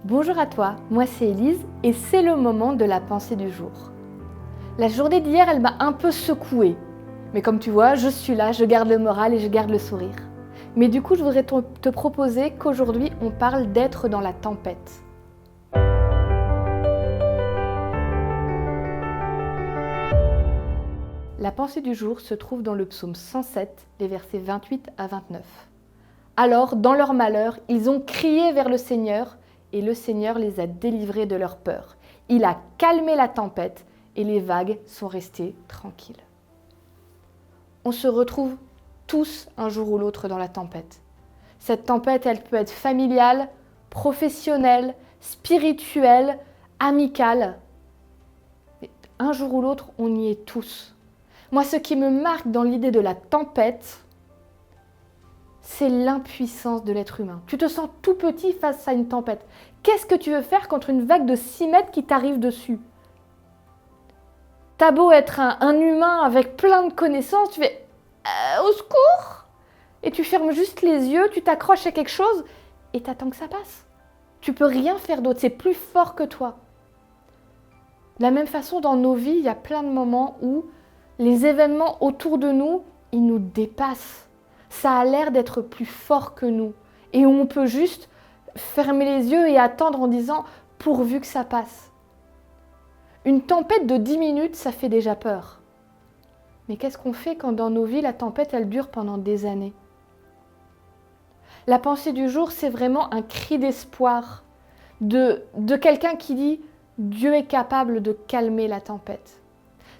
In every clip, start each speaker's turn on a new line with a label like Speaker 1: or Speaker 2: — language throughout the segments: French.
Speaker 1: Bonjour à toi, moi c'est Élise et c'est le moment de la pensée du jour. La journée d'hier, elle m'a un peu secouée. Mais comme tu vois, je suis là, je garde le moral et je garde le sourire. Mais du coup, je voudrais te proposer qu'aujourd'hui, on parle d'être dans la tempête. La pensée du jour se trouve dans le psaume 107, les versets 28 à 29. Alors, dans leur malheur, ils ont crié vers le Seigneur et le Seigneur les a délivrés de leur peur. Il a calmé la tempête et les vagues sont restées tranquilles. On se retrouve tous un jour ou l'autre dans la tempête. Cette tempête, elle peut être familiale, professionnelle, spirituelle, amicale. Un jour ou l'autre, on y est tous. Moi, ce qui me marque dans l'idée de la tempête, c'est l'impuissance de l'être humain. Tu te sens tout petit face à une tempête. Qu'est-ce que tu veux faire contre une vague de 6 mètres qui t'arrive dessus? T'as beau être un humain avec plein de connaissances, tu fais au secours! Et tu fermes juste les yeux, tu t'accroches à quelque chose et t'attends que ça passe. Tu peux rien faire d'autre, c'est plus fort que toi. De la même façon, dans nos vies, il y a plein de moments où les événements autour de nous, ils nous dépassent. Ça a l'air d'être plus fort que nous. Et où on peut juste fermer les yeux et attendre en disant « pourvu que ça passe ». Une tempête de 10 minutes, ça fait déjà peur. Mais qu'est-ce qu'on fait quand dans nos vies, la tempête, elle dure pendant des années? La pensée du jour, c'est vraiment un cri d'espoir de quelqu'un qui dit « Dieu est capable de calmer la tempête ».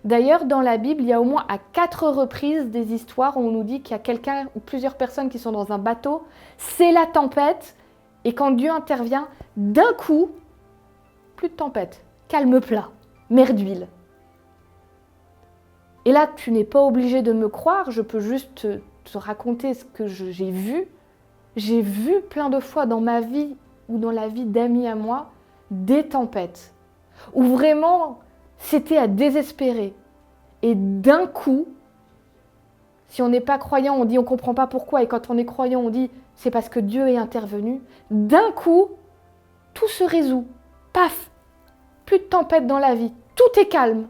Speaker 1: D'ailleurs, dans la Bible, il y a au moins à 4 reprises des histoires où on nous dit qu'il y a quelqu'un ou plusieurs personnes qui sont dans un bateau, c'est la tempête, et quand Dieu intervient, d'un coup, plus de tempête, calme plat, mer d'huile. Et là, tu n'es pas obligé de me croire, je peux juste te raconter ce que j'ai vu. J'ai vu plein de fois dans ma vie ou dans la vie d'amis à moi, des tempêtes, où vraiment c'était à désespérer. Et d'un coup, si on n'est pas croyant, on dit on ne comprend pas pourquoi. Et quand on est croyant, on dit c'est parce que Dieu est intervenu. D'un coup, tout se résout. Paf! Plus de tempête dans la vie. Tout est calme.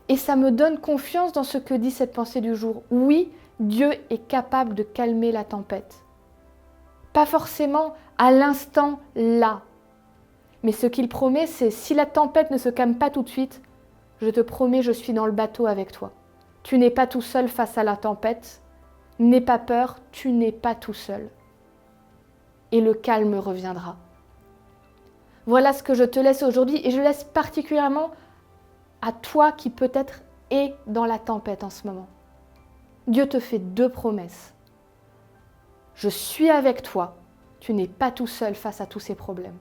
Speaker 1: Et ça me donne confiance dans ce que dit cette pensée du jour. Oui, Dieu est capable de calmer la tempête. Pas forcément à l'instant là. Mais ce qu'il promet, c'est si la tempête ne se calme pas tout de suite, je te promets, je suis dans le bateau avec toi. Tu n'es pas tout seul face à la tempête. N'aie pas peur, tu n'es pas tout seul. Et le calme reviendra. Voilà ce que je te laisse aujourd'hui et je laisse particulièrement à toi qui peut-être est dans la tempête en ce moment. Dieu te fait 2 promesses. Je suis avec toi, tu n'es pas tout seul face à tous ces problèmes.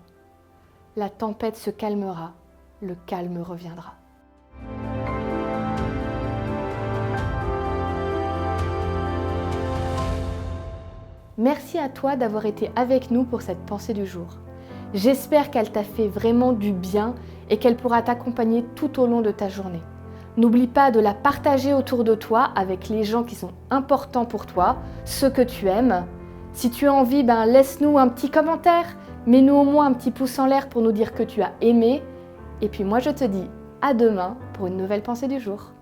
Speaker 1: La tempête se calmera, le calme reviendra. Merci à toi d'avoir été avec nous pour cette pensée du jour. J'espère qu'elle t'a fait vraiment du bien et qu'elle pourra t'accompagner tout au long de ta journée. N'oublie pas de la partager autour de toi avec les gens qui sont importants pour toi, ceux que tu aimes. Si tu as envie, laisse-nous un petit commentaire, mets-nous au moins un petit pouce en l'air pour nous dire que tu as aimé. Et puis moi je te dis à demain pour une nouvelle pensée du jour.